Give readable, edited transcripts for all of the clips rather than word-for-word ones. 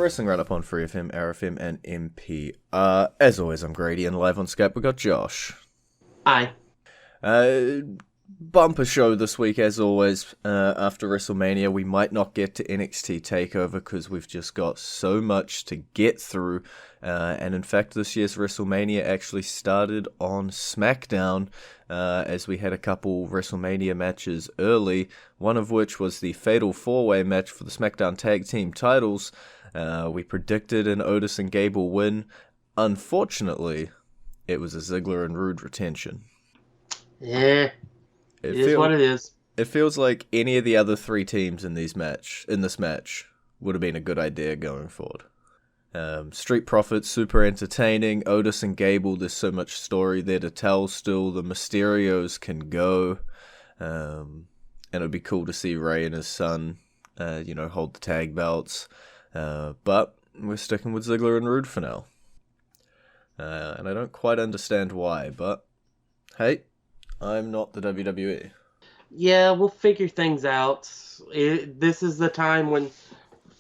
Wrestling Roundup on FreeFM, ArrowFM, and MP. As always, I'm Grady, and live on Skype we got Josh. Hi. Bumper show this week, as always. After WrestleMania, we might not get to NXT TakeOver because we've just got so much to get through. And in fact, this year's WrestleMania actually started on Smackdown, as we had a couple WrestleMania matches early, one of which was the Fatal 4-Way match for the Smackdown Tag Team titles. We predicted an Otis and Gable win. Unfortunately, it was a Ziggler and Rude retention. Yeah, it is what it is. It feels like any of the other three teams in this match would have been a good idea going forward. Street Profits, super entertaining. Otis and Gable, there's so much story there to tell still. The Mysterios can go. And it'd be cool to see Ray and his son, hold the tag belts. But we're sticking with Ziggler and Rude for now. And I don't quite understand why, but hey, I'm not the WWE. Yeah, we'll figure things out. This is the time when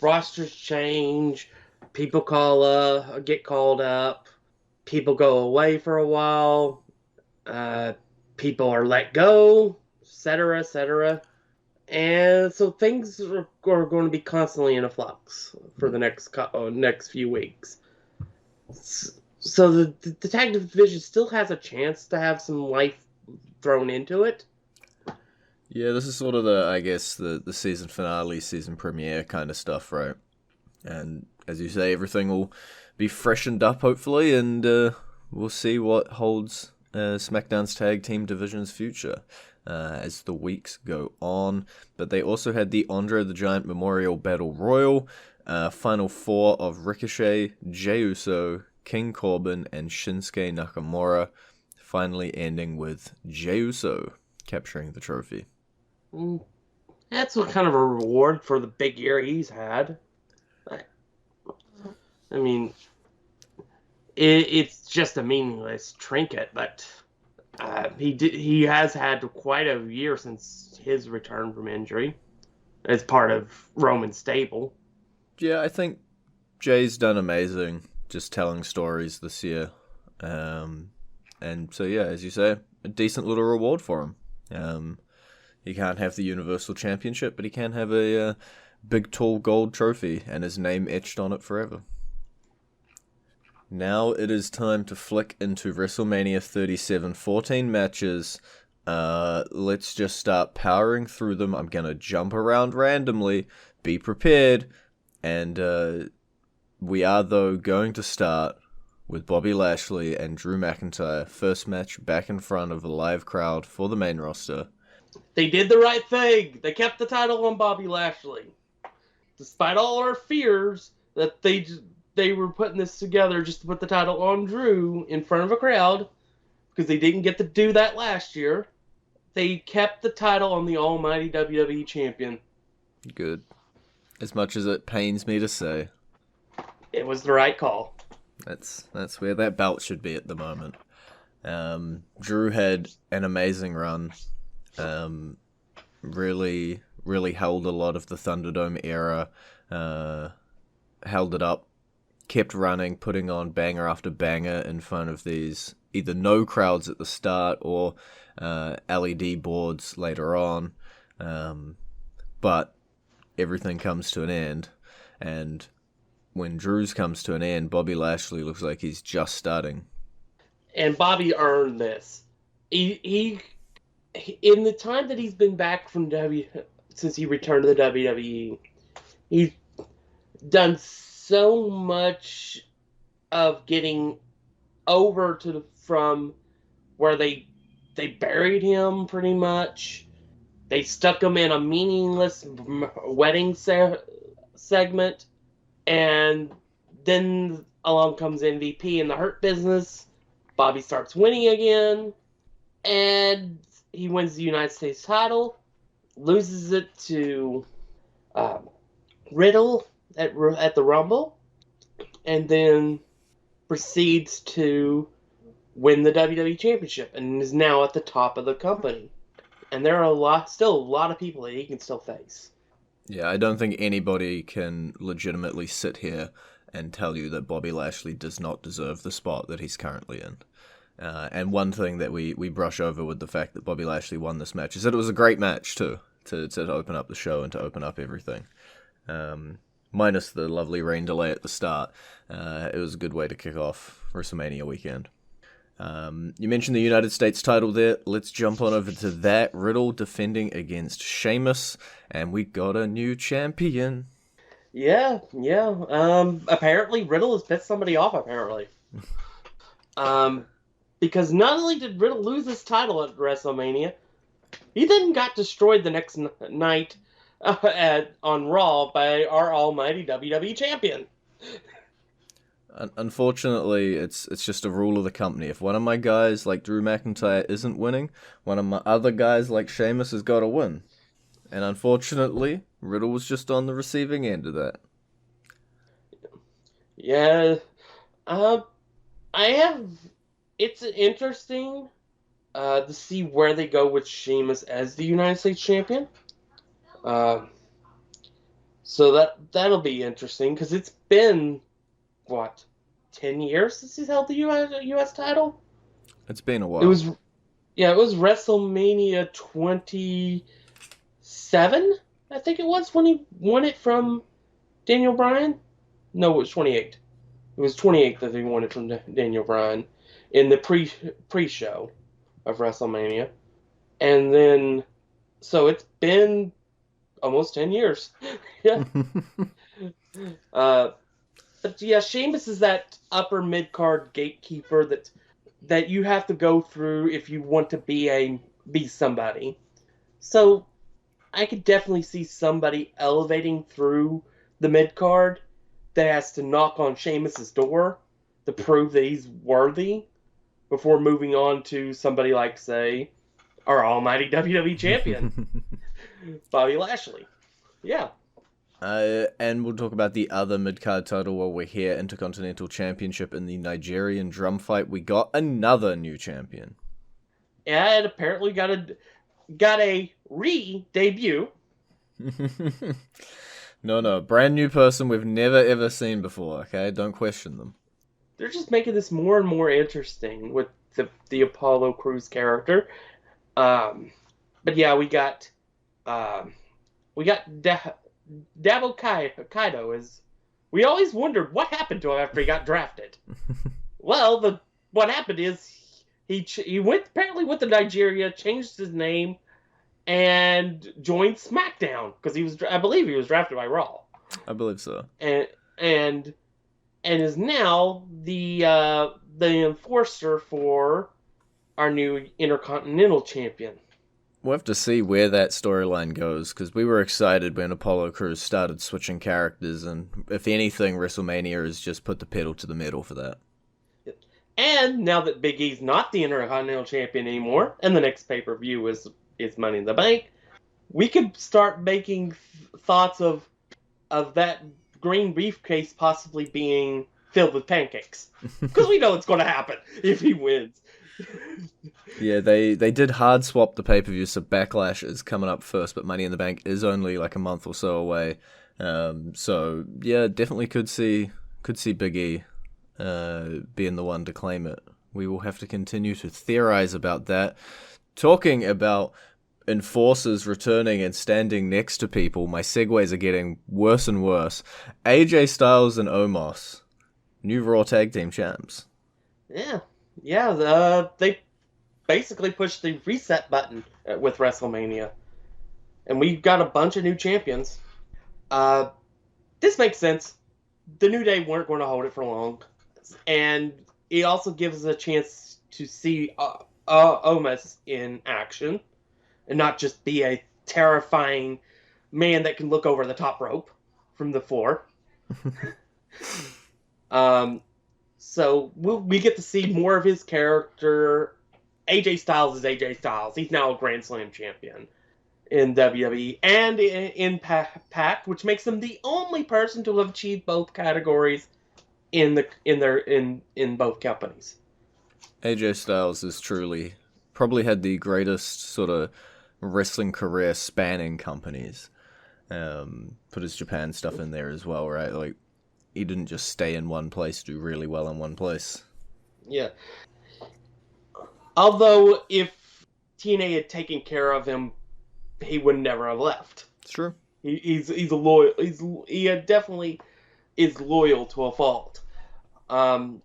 rosters change, people get called up, people go away for a while, people are let go, etc., etc. And so things are going to be constantly in a flux for the next few weeks. So the tag division still has a chance to have some life thrown into it. Yeah, this is sort of the season finale, season premiere kind of stuff, right? And as you say, everything will be freshened up, hopefully, and we'll see what holds SmackDown's tag team division's future as the weeks go on. But they also had the Andre the Giant Memorial Battle Royal, Final Four of Ricochet, Jey Uso, King Corbin, and Shinsuke Nakamura, finally ending with Jey Uso capturing the trophy. That's what kind of a reward for the big year he's had. I mean, it's just a meaningless trinket, but he has had quite a year since his return from injury as part of Roman's stable. Yeah, I think Jay's done amazing just telling stories this year. And so, yeah, as you say, a decent little reward for him. He can't have the Universal Championship, but he can have a big, tall gold trophy and his name etched on it forever. Now it is time to flick into WrestleMania 37, 14 matches. Let's just start powering through them. I'm going to jump around randomly. Be prepared. And we are, though, going to start with Bobby Lashley and Drew McIntyre. First match back in front of a live crowd for the main roster. They did the right thing. They kept the title on Bobby Lashley. Despite all our fears that they were putting this together just to put the title on Drew in front of a crowd, because they didn't get to do that last year, they kept the title on the almighty WWE champion. Good. As much as it pains me to say. It was the right call. That's where that belt should be at the moment. Drew had an amazing run. Really held a lot of the Thunderdome era. Held it up. Kept running, putting on banger after banger in front of these either no crowds at the start or LED boards later on. But everything comes to an end. And when Drew's comes to an end, Bobby Lashley looks like he's just starting. And Bobby earned this. He in the time that he's been back from since he returned to the WWE, he's done so much of getting over from where they buried him pretty much. They stuck him in a meaningless wedding segment. And then along comes MVP in the Hurt Business. Bobby starts winning again. And he wins the United States title. Loses it to Riddle at the Rumble. And then proceeds to win the WWE Championship. And is now at the top of the company. And there are still a lot of people that he can still face. Yeah, I don't think anybody can legitimately sit here and tell you that Bobby Lashley does not deserve the spot that he's currently in. And one thing that we brush over with the fact that Bobby Lashley won this match is that it was a great match, too, to open up the show and to open up everything. Minus the lovely rain delay at the start. It was a good way to kick off WrestleMania weekend. You mentioned the United States title there. Let's jump on over to that. Riddle defending against Sheamus, and we got a new champion. Yeah. Apparently Riddle has pissed somebody off, apparently. Because not only did Riddle lose his title at WrestleMania, he then got destroyed the next night on Raw by our almighty WWE champion. Unfortunately, it's just a rule of the company. If one of my guys like Drew McIntyre isn't winning, one of my other guys like Sheamus has got to win. And unfortunately, Riddle was just on the receiving end of that. Yeah. It's interesting to see where they go with Sheamus as the United States champion. So that'll be interesting, because it's been, 10 years since he's held the U.S. title? It's been a while. It was WrestleMania 27, I think it was, when he won it from Daniel Bryan. No, it was 28. It was 28 that he won it from Daniel Bryan in the pre-show of WrestleMania. And then, so it's been almost 10 years. Yeah. But yeah, Sheamus is that upper mid-card gatekeeper that you have to go through if you want to be somebody. So I could definitely see somebody elevating through the mid-card that has to knock on Sheamus's door to prove that he's worthy before moving on to somebody like, say, our almighty WWE champion, Bobby Lashley. Yeah. And we'll talk about the other mid-card title while we're here, Intercontinental Championship in the Nigerian drum fight. We got another new champion. Yeah, it apparently got a re-debut. No, brand new person we've never ever seen before, okay? Don't question them. They're just making this more and more interesting with the Apollo Crews character. But yeah, we got Dabo Kaido. We always wondered what happened to him after he got drafted. Well, what happened is he went to Nigeria, changed his name, and joined Smackdown because I believe he was drafted by Raw. I believe so. And is now the enforcer for our new Intercontinental Champion. We'll have to see where that storyline goes, because we were excited when Apollo Crews started switching characters, and if anything, WrestleMania has just put the pedal to the metal for that. And now that Big E's not the Intercontinental Champion anymore, and the next pay-per-view is Money in the Bank, we could start making thoughts of that green briefcase possibly being filled with pancakes. Because we know it's going to happen if he wins. Yeah, they did hard swap the pay-per-view, so Backlash is coming up first, but Money in the Bank is only like a month or so away. So yeah, definitely could see Big E being the one to claim it. We will have to continue to theorize about that. Talking about enforcers returning and standing next to people, my segues are getting worse and worse. AJ Styles and Omos, new Raw Tag Team Champs. Yeah, they basically pushed the reset button with WrestleMania. And we've got a bunch of new champions. This makes sense. The New Day weren't going to hold it for long. And it also gives us a chance to see Omos in action. And not just be a terrifying man that can look over the top rope from the floor. So we get to see more of his character. AJ Styles is AJ Styles. He's now a Grand Slam champion in WWE and in Impact, which makes him the only person to have achieved both categories in both companies. AJ Styles has truly probably had the greatest sort of wrestling career spanning companies. put his Japan stuff in there as well, right? Like, he didn't just stay in one place, do really well in one place. Yeah. Although, if TNA had taken care of him, he would never have left. It's true. He's a loyal. He definitely is loyal to a fault. I've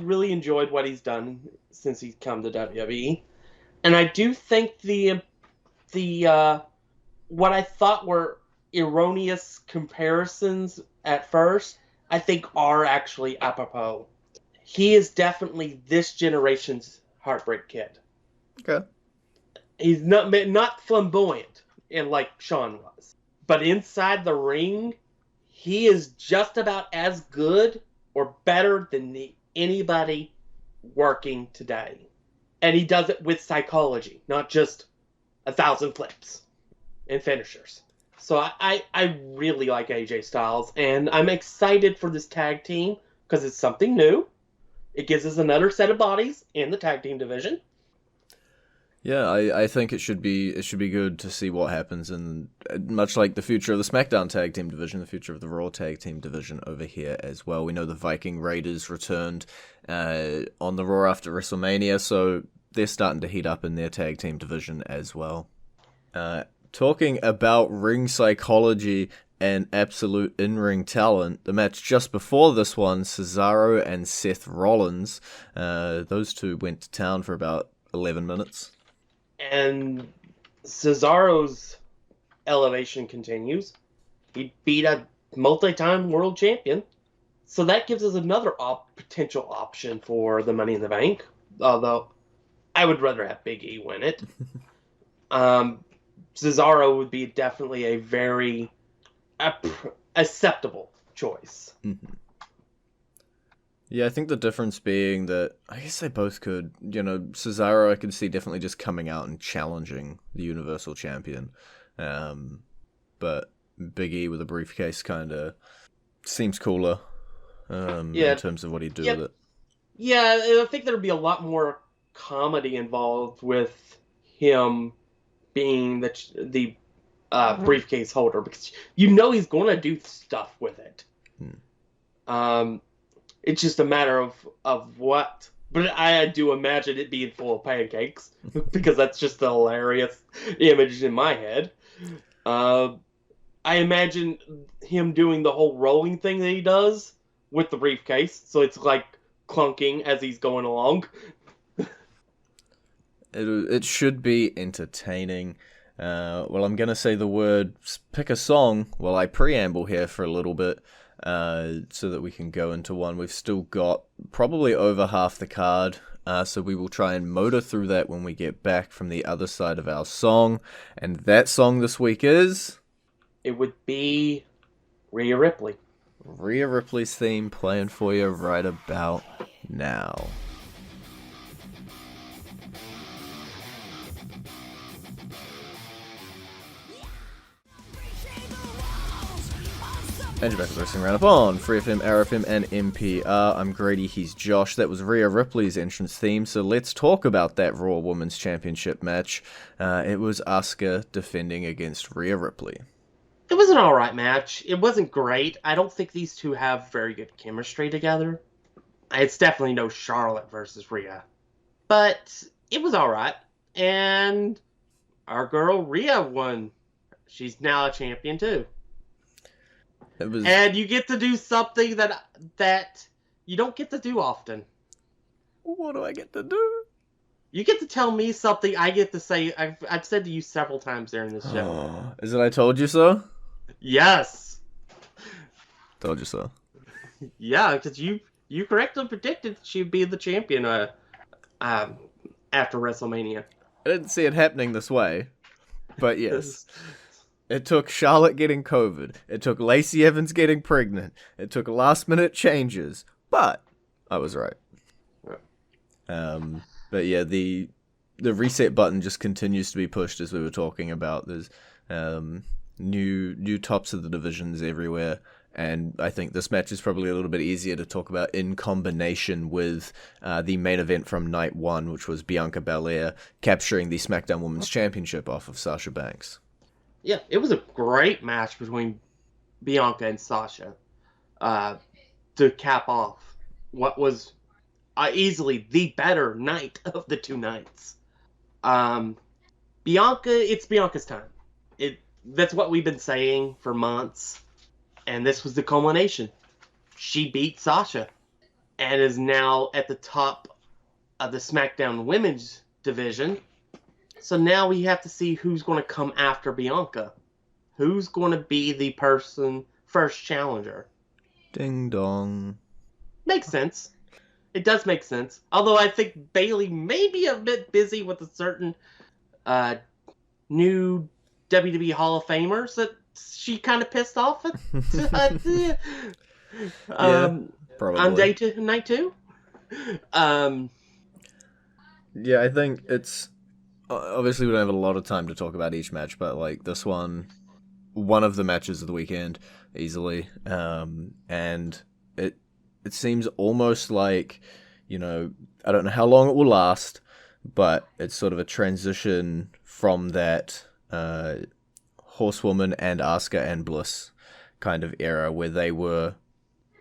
really enjoyed what he's done since he's come to WWE, and I do think the what I thought were erroneous comparisons at first, I think are actually apropos. He is definitely this generation's Heartbreak Kid. Okay. He's not flamboyant and like Shawn was, but inside the ring, he is just about as good or better than anybody working today. And he does it with psychology, not just 1,000 flips and finishers. So I really like AJ Styles, and I'm excited for this tag team because it's something new. It gives us another set of bodies in the tag team division. Yeah, I think it should be good to see what happens, and much like the future of the SmackDown tag team division, the future of the Raw tag team division over here as well. We know the Viking Raiders returned on the Raw after WrestleMania, so they're starting to heat up in their tag team division as well. Talking about ring psychology and absolute in-ring talent, the match just before this one, Cesaro and Seth Rollins, those two went to town for about 11 minutes. And Cesaro's elevation continues. He beat a multi-time world champion. So that gives us another potential option for the Money in the Bank. Although, I would rather have Big E win it. Cesaro would be definitely a very acceptable choice. Mm-hmm. Yeah, I think the difference being that I guess they both could, Cesaro I could see definitely just coming out and challenging the Universal Champion. But Big E with a briefcase kind of seems cooler in terms of what he'd do with it. Yeah, I think there'd be a lot more comedy involved with him being the briefcase holder, because he's going to do stuff with it. It's just a matter of what. But I do imagine it being full of pancakes, because that's just a hilarious image in my head. I imagine him doing the whole rolling thing that he does with the briefcase, so it's like clunking as he's going along. It should be entertaining. Well, I'm going to say the word, pick a song while I preamble here for a little bit. So that we can go into one. We've still got probably over half the card, so we will try and motor through that when we get back from the other side of our song. And that song this week is? It would be Rhea Ripley. Rhea Ripley's theme playing for you right about now. And you're back with Wrestling Roundup on FreeFM, ArrowFM, and NPR. I'm Grady, he's Josh. That was Rhea Ripley's entrance theme, so let's talk about that Raw Women's Championship match. It was Asuka defending against Rhea Ripley. It was an alright match. It wasn't great. I don't think these two have very good chemistry together. It's definitely no Charlotte versus Rhea. But it was alright. And our girl Rhea won. She's now a champion too. And you get to do something that you don't get to do often. What do I get to do? You get to tell me something I get to say. I've said to you several times during this show. Is it I told you so? Yes. Told you so. Yeah, because you correctly predicted she'd be the champion after WrestleMania. I didn't see it happening this way, but yes. It took Charlotte getting COVID. It took Lacey Evans getting pregnant. It took last-minute changes. But I was right. But yeah, the reset button just continues to be pushed, as we were talking about. There's new tops of the divisions everywhere. And I think this match is probably a little bit easier to talk about in combination with the main event from night one, which was Bianca Belair capturing the SmackDown Women's Championship off of Sasha Banks. Yeah, it was a great match between Bianca and Sasha to cap off what was easily the better night of the two nights. Um, it's Bianca's time. That's what we've been saying for months, and this was the culmination. She beat Sasha and is now at the top of the SmackDown Women's division. So now we have to see who's going to come after Bianca. Who's going to be the first challenger? Ding dong. Makes sense. It does make sense. Although I think Bayley may be a bit busy with a certain new WWE Hall of Famers that she kind of pissed off at. Probably. On night two. Yeah, I think it's obviously we don't have a lot of time to talk about each match, but like this one of the matches of the weekend easily, and it seems almost like, you know, I don't know how long it will last, but it's sort of a transition from that Horsewoman and Asuka and Bliss kind of era where they were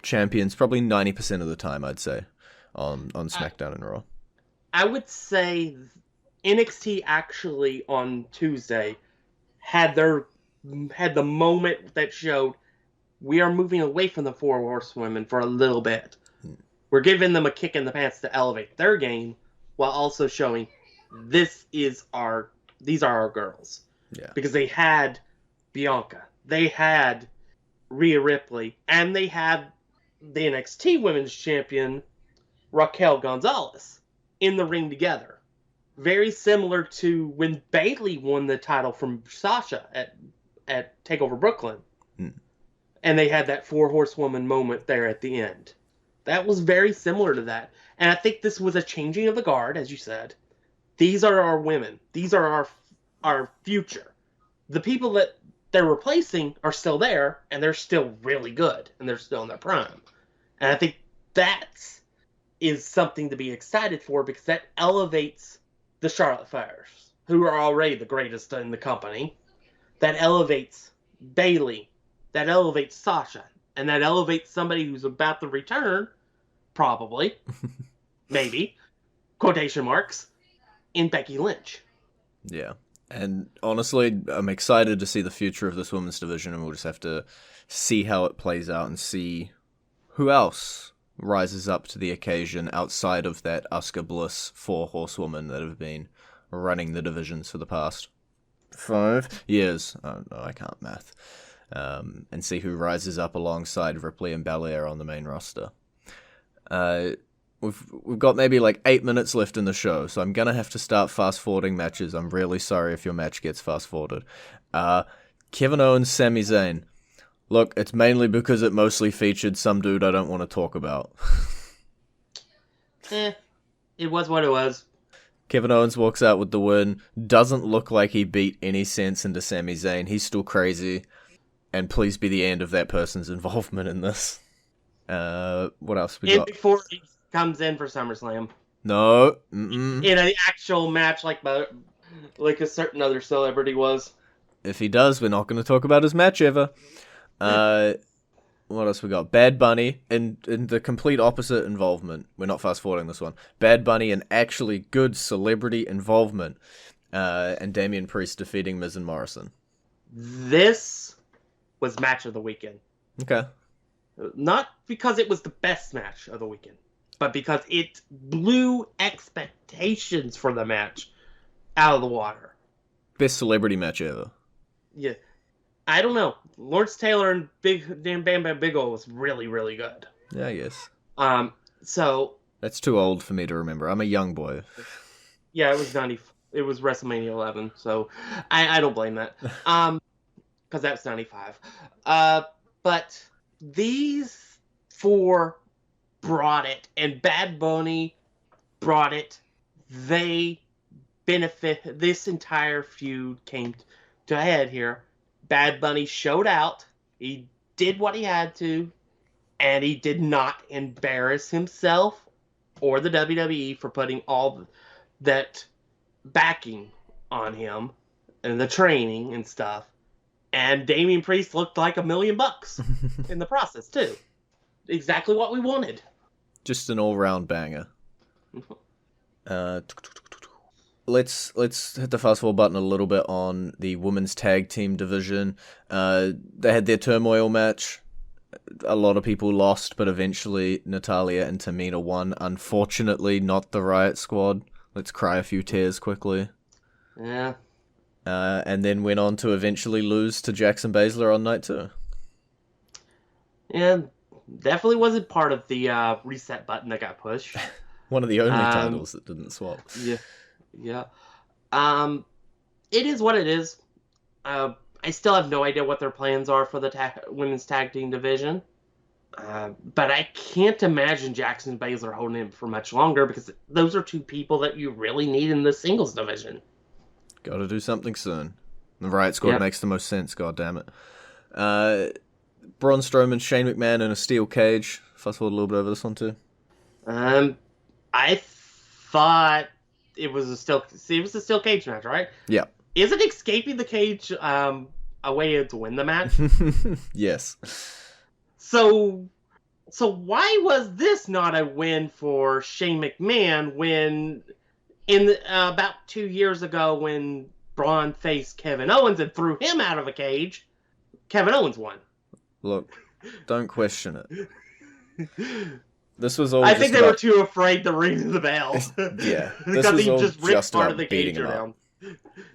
champions probably 90% of the time, I'd say, on SmackDown and Raw. I would say NXT actually on Tuesday had the moment that showed we are moving away from the Four Horsewomen for a little bit. We're giving them a kick in the pants to elevate their game while also showing these are our girls. Yeah. Because they had Bianca, they had Rhea Ripley, and they had the NXT Women's Champion Raquel Gonzalez in the ring together. Very similar to when Bayley won the title from Sasha at TakeOver Brooklyn. And they had that Four Horsewoman moment there at the end. That was very similar to that. And I think this was a changing of the guard, as you said. These are our women. These are our future. The people that they're replacing are still there, and they're still really good, and they're still in their prime. And I think that is something to be excited for, because that elevates the Charlotte Fires, who are already the greatest in the company. That elevates Bayley. That elevates Sasha. And that elevates somebody who's about to return, probably, maybe, quotation marks, in Becky Lynch. Yeah. And honestly, I'm excited to see the future of this women's division, and we'll just have to see how it plays out and see who else rises up to the occasion outside of that Asuka Bliss Four Horsewoman that have been running the divisions for the past 5 years. Oh, no, I can't math. And see who rises up alongside Ripley and Bellaire on the main roster. We've got maybe like 8 minutes left in the show, so I'm gonna have to start fast-forwarding matches. I'm really sorry if your match gets fast-forwarded. Kevin Owens, Sami Zayn. Look, it's mainly because it mostly featured some dude I don't want to talk about. It was what it was. Kevin Owens walks out with the win. Doesn't look like he beat any sense into Sami Zayn. He's still crazy. And please be the end of that person's involvement in this. What else we got? Before he comes in for SummerSlam. No. In an actual match like a certain other celebrity was. If he does, we're not going to talk about his match ever. What else we got? Bad Bunny in the complete opposite involvement. We're not fast forwarding this one. Bad Bunny in actually good celebrity involvement. And Damian Priest defeating Miz and Morrison. This was match of the weekend. Okay. Not because it was the best match of the weekend, but because it blew expectations for the match out of the water. Best celebrity match ever. Yeah. I don't know. Lawrence Taylor and Bam Bam Bigelow was really, really good. Yeah, I guess. So That's too old for me to remember. I'm a young boy. Yeah, it was 90. It was WrestleMania 11, so I don't blame that. Because that's 95. But these four brought it, and Bad Bunny brought it. They benefit. This entire feud came to a head here. Bad Bunny showed out. He did what he had to, and he did not embarrass himself or the WWE for putting all that backing on him and the training and stuff. And Damian Priest looked like $1 million in the process, too. Exactly what we wanted. Just an all-round banger. Let's hit the fast forward button a little bit on the women's tag team division. They had their turmoil match. A lot of people lost, but eventually Natalya and Tamina won. Unfortunately, not the Riot Squad. Let's cry a few tears quickly. Yeah. And then went on to eventually lose to Jackson Baszler on night 2. Yeah, definitely wasn't part of the reset button that got pushed. One of the only titles that didn't swap. Yeah. It is what it is. I still have no idea what their plans are for the women's tag team division. But I can't imagine Jackson Baszler holding him for much longer, because those are two people that you really need in the singles division. Gotta do something soon. The Riot Squad makes the most sense, goddammit. Braun Strowman, Shane McMahon in a steel cage. Fast forward a little bit over this one too. I thought it was a steel cage match, right? Yeah. Isn't escaping the cage a way to win the match? Yes. So why was this not a win for Shane McMahon when about 2 years ago when Braun faced Kevin Owens and threw him out of a cage, Kevin Owens won? Look, don't question it. This was all. I think they were too afraid to ring the bell. Yeah, because he just ripped part of the cage down.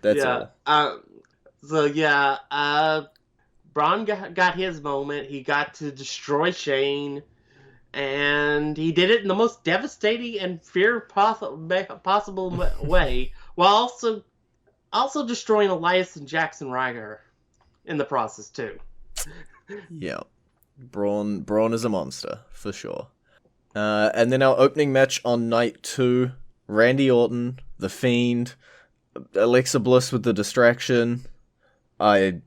That's all. Braun got his moment. He got to destroy Shane, and he did it in the most devastating and fear possible way, while also destroying Elias and Jackson Ryder in the process too. Yeah, Braun is a monster for sure. And then our opening match on night 2, Randy Orton, The Fiend, Alexa Bliss with the distraction. No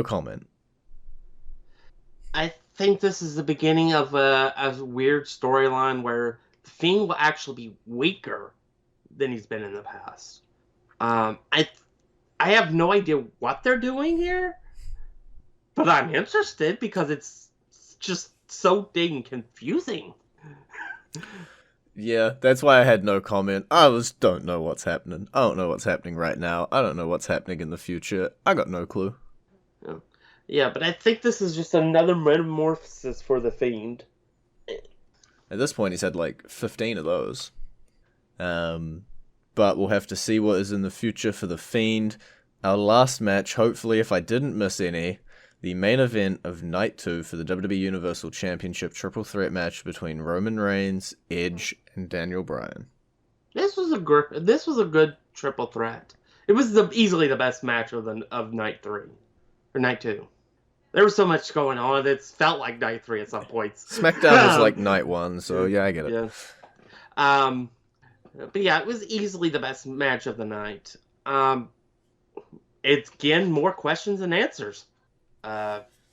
comment. I think this is the beginning of a weird storyline where The Fiend will actually be weaker than he's been in the past. I have no idea what they're doing here, but I'm interested because it's just so dang confusing. Yeah, that's why I had no comment. I don't know what's happening. I don't know what's happening right now. I don't know what's happening in the future. I got no clue. Yeah, but I think this is just another metamorphosis for The Fiend. At this point, he's had like 15 of those. But we'll have to see what is in the future for The Fiend. Our last match, hopefully, if I didn't miss any, the main event of Night 2 for the WWE Universal Championship triple threat match between Roman Reigns, Edge, and Daniel Bryan. This was a good triple threat. It was easily the best match of Night 3 or Night 2. There was so much going on. It felt like Night 3 at some points. Smackdown was like Night 1, so yeah, I get it. Yeah. But yeah, it was easily the best match of the night. It's again more questions than answers.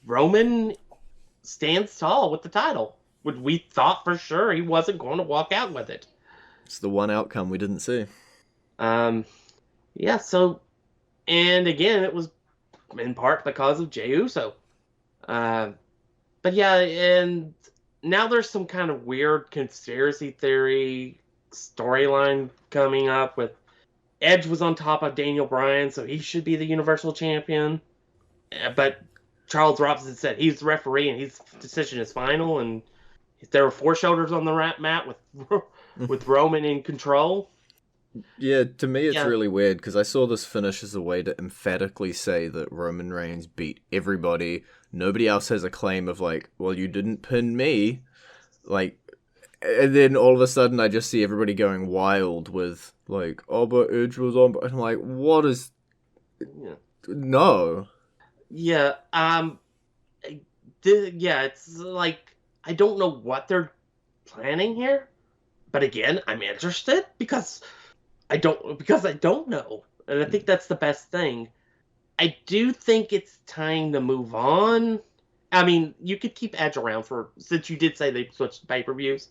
Roman stands tall with the title. We thought for sure he wasn't going to walk out with it. It's the one outcome we didn't see. Yeah, so, and again, it was in part because of Jey Uso. But yeah, and now there's some kind of weird conspiracy theory storyline coming up with Edge was on top of Daniel Bryan, so he should be the Universal Champion. But Charles Robinson said he's the referee and his decision is final, and there were 4 shoulders on the mat with Roman in control. Yeah, to me it's really weird because I saw this finish as a way to emphatically say that Roman Reigns beat everybody. Nobody else has a claim of like, well, you didn't pin me. Like, and then all of a sudden I just see everybody going wild with like, oh, but Edge was on. And I'm like, what is... Yeah. No. Yeah, it's like, I don't know what they're planning here. But again, I'm interested because I don't know. And I think that's the best thing. I do think it's time to move on. I mean, you could keep Edge around since you did say they switched pay-per-views.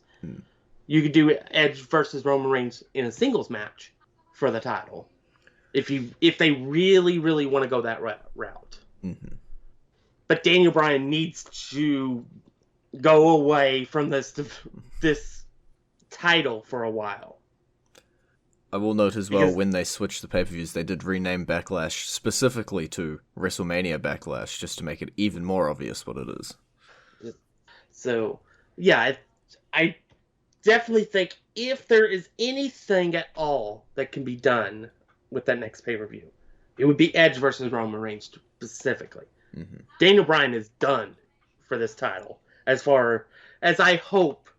You could do Edge versus Roman Reigns in a singles match for the title. if they really, really want to go that route. Mm-hmm. But Daniel Bryan needs to go away from this title for a while. I will note as well, when they switched the pay-per-views, they did rename Backlash specifically to WrestleMania Backlash, just to make it even more obvious what it is. So, yeah, I definitely think if there is anything at all that can be done with that next pay-per-view, it would be Edge versus Roman Reigns specifically. Mm-hmm. Daniel Bryan is done for this title, as far as I hope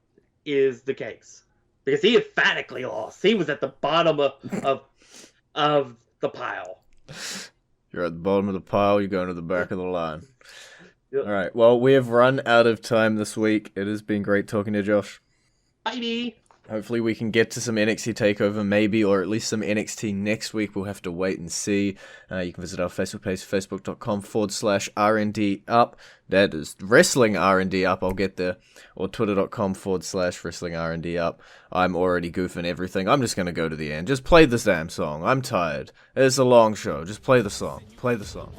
is the case. Because he emphatically lost. He was at the bottom of the pile. You're at the bottom of the pile, you're going to the back of the line. Yep. Alright, well, we have run out of time this week. It has been great talking to you, Josh. Bye. Hopefully we can get to some NXT TakeOver, maybe, or at least some NXT next week. We'll have to wait and see. You can visit our Facebook page, facebook.com/RND Up. That is Wrestling R&D Up, I'll get there. Or twitter.com/Wrestling R&D Up. I'm already goofing everything. I'm just going to go to the end. Just play this damn song. I'm tired. It's a long show. Just play the song. Play the song.